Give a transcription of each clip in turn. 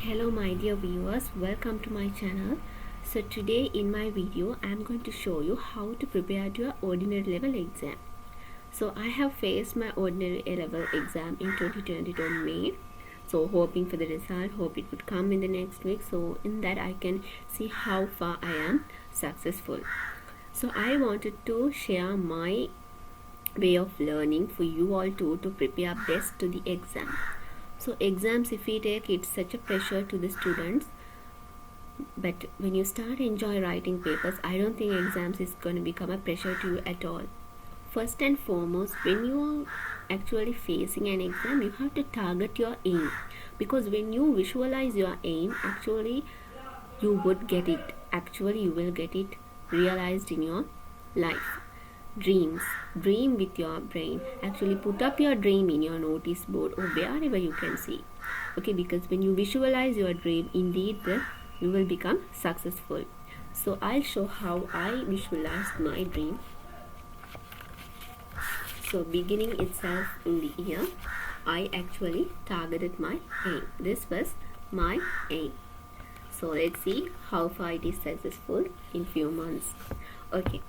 Hello my dear viewers, welcome to my channel. So today in my video I am going to show you how to prepare to your ordinary level exam. So I have faced my ordinary level exam in 2022 May. So hoping for the result, hope it would come in the next week. So in that I can see how far I am successful. So I wanted to share my way of learning for you all too to prepare best to the exam. So exams, if we take, it's such a pressure to the students, but when you start enjoy writing papers, I don't think exams is going to become a pressure to you at all. First and foremost, when you are actually facing an exam, you have to target your aim, because when you visualize your aim, actually you would get it, you will get it realized in your life. Dream with your brain. Actually put up your dream in your notice board or wherever you can see. Okay, because when you visualize your dream, indeed you will become successful. So I'll show how I visualized my dream. So beginning itself in the year, I actually targeted my aim. This was my aim. So let's see how far it is successful in few months. Okay,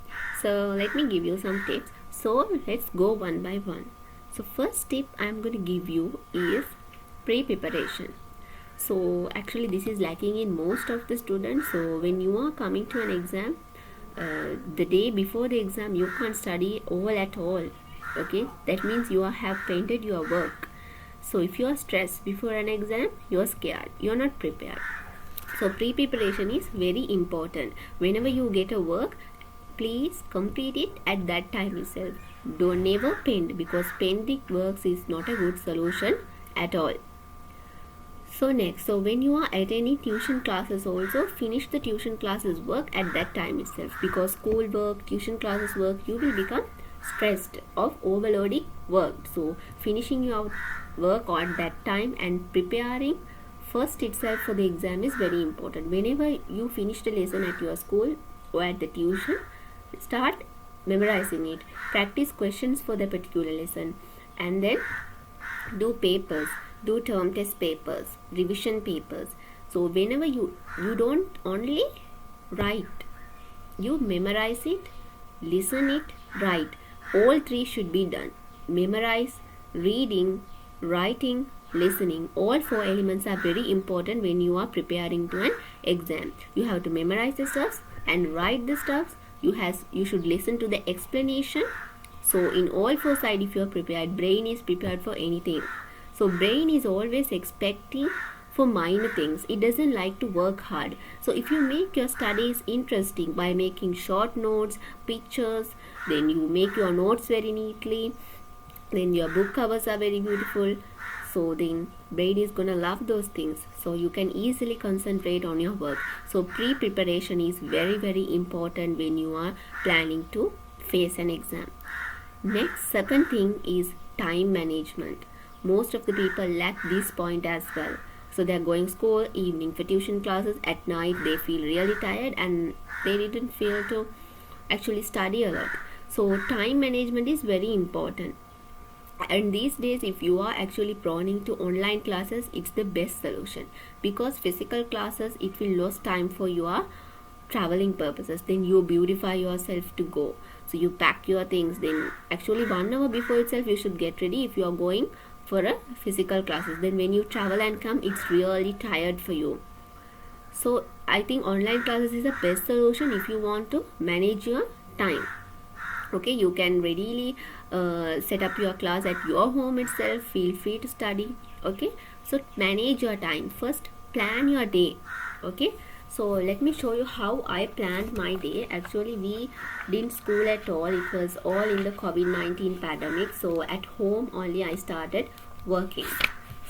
so let me give you some tips. So let's go one by one. So first tip I'm going to give you is pre-preparation. So actually this is lacking in most of the students. So when you are coming to an exam, the day before the exam you can't study all at all. Okay, that means you have painted your work. So if you are stressed before an exam, you are scared, you are not prepared. So pre-preparation is very important. Whenever you get a work, please complete it at that time itself. Don't never pen, because pending works is not a good solution at all. So next, so when you are attending tuition classes, also finish the tuition classes work at that time itself, because school work, tuition classes work, you will become stressed of overloading work. So finishing your work at that time and preparing first itself for the exam is very important. Whenever you finish the lesson at your school or at the tuition, start memorizing it, practice questions for the particular lesson, and then do papers, do term test papers, revision papers. So whenever you don't only write, you memorize it, listen it, write. All three should be done. Memorize, reading, writing, listening. All four elements are very important when you are preparing to an exam. You have to memorize the stuffs and write the stuffs. You should listen to the explanation. So in all four sides, if you are prepared, brain is prepared for anything. So brain is always expecting for minor things. It doesn't like to work hard. So if you make your studies interesting by making short notes, pictures, then you make your notes very neatly, then your book covers are very beautiful, so then brain is gonna love those things, so you can easily concentrate on your work. So pre-preparation is very important when you are planning to face an exam. Next, second thing is time management. Most of the people lack this point as well. So they are going school, evening for tuition classes, at night they feel really tired and they didn't feel to actually study a lot. So time management is very important. And these days, if you are actually proning to online classes, it's the best solution, because physical classes, it will lose time for your traveling purposes. Then you beautify yourself to go. So you pack your things, then actually 1 hour before itself you should get ready if you are going for a physical classes. Then when you travel and come, it's really tired for you. So I think online classes is the best solution if you want to manage your time. Okay, you can readily set up your class at your home itself. Feel free to study. Okay, so manage your time. First, plan your day. Okay, so let me show you how I planned my day. Actually, we didn't school at all. It was all in the COVID-19 pandemic. So at home only I started working.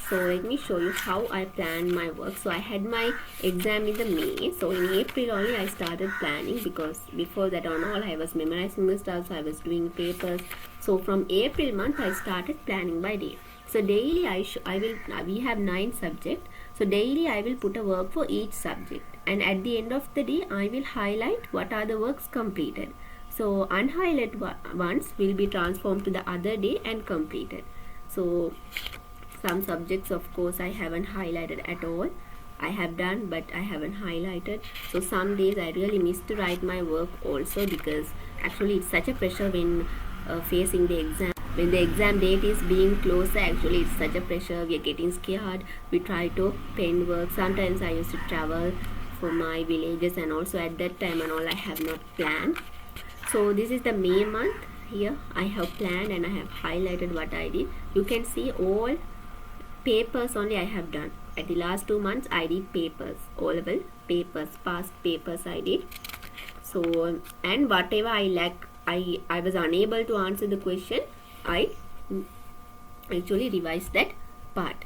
So let me show you how I planned my work. So I had my exam in the May. So in April only I started planning, because before that on all I was memorizing the stuff. So I was doing papers. So from April month I started planning by day. So daily we have 9 subjects. So daily I will put a work for each subject. And at the end of the day I will highlight what are the works completed. So unhighlighted ones will be transformed to the other day and completed. So some subjects of course I haven't highlighted at all. I have done, but I haven't highlighted. So some days I really miss to write my work also, because actually it's such a pressure when facing the exam. When the exam date is being closer, actually it's such a pressure. We are getting scared. We try to pen work. Sometimes I used to travel for my villages, and also at that time and all I have not planned. So this is the May month. Here I have planned and I have highlighted what I did. You can see all papers only I have done. At the last 2 months I did papers, O level papers, past papers I did. So, and whatever I lack, I was unable to answer the question, I actually revised that part.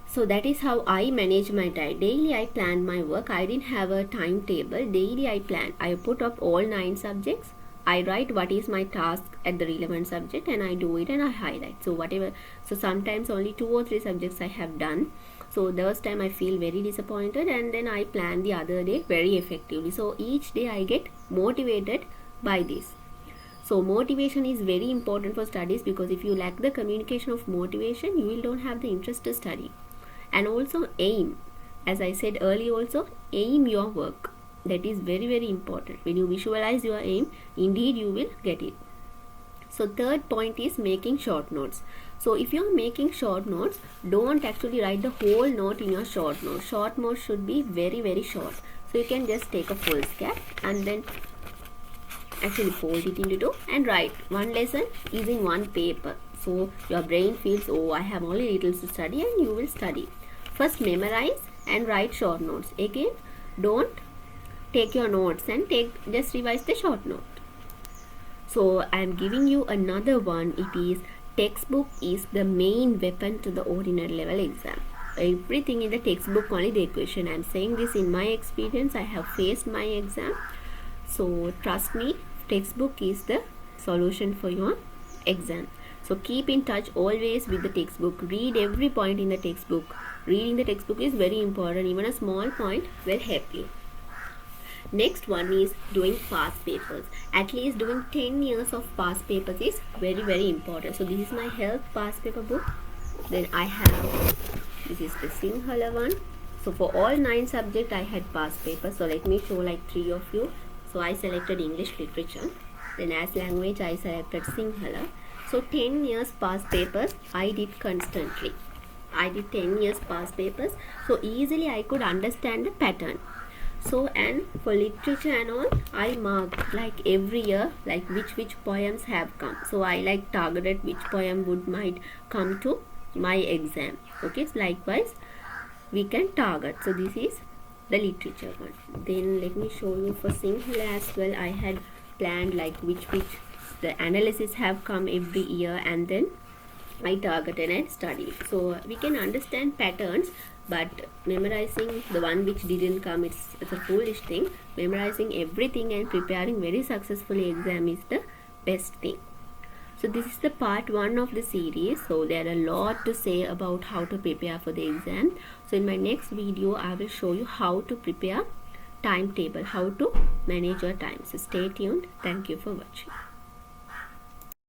So that is how I manage my time. Daily I plan my work. I didn't have a timetable. Daily I plan. I put up all 9 subjects. I write what is my task at the relevant subject, and I do it and I highlight. So whatever. So sometimes only 2 or 3 subjects I have done. So those time I feel very disappointed, and then I plan the other day very effectively. So each day I get motivated by this. So motivation is very important for studies, because if you lack the communication of motivation, you will don't have the interest to study. And also aim. As I said earlier also, aim your work. That is very, very important. When you visualize your aim, indeed you will get it. So third point is making short notes. So if you are making short notes, don't actually write the whole note in your short note. Short notes should be very, very short. So you can just take a full scap and then actually fold it into 2 and write. One lesson is in one paper. So your brain feels, oh, I have only little to study, and you will study. First memorize and write short notes. Again, don't take your notes and just revise the short note. So I am giving you another one. It is textbook is the main weapon to the ordinary level exam. Everything in the textbook, only the equation. I am saying this in my experience. I have faced my exam. So trust me, textbook is the solution for your exam. So keep in touch always with the textbook. Read every point in the textbook. Reading the textbook is very important. Even a small point will help you. Next one is doing past papers. At least doing 10 years of past papers is very, very important. So this is my health past paper book. Then I have, this is the Sinhala one. So for all 9 subjects I had past papers. So let me show like 3 of you. So I selected English literature. Then as language I selected Sinhala. So 10 years past papers I did constantly. I did 10 years past papers. So easily I could understand the pattern. So, and for literature and all, I marked like every year, like which poems have come. So I like targeted which poem might come to my exam. Okay, so likewise we can target. So this is the literature one. Then let me show you for Sinhala as well. I had planned like which the analysis have come every year, and then I targeted and studied. So we can understand patterns, but memorizing the one which didn't come, it's a foolish thing. Memorizing everything and preparing very successfully exam is the best thing. So this is the part 1 of the series. So there are a lot to say about how to prepare for the exam. So in my next video I will show you how to prepare timetable, how to manage your time. So stay tuned. Thank you for watching.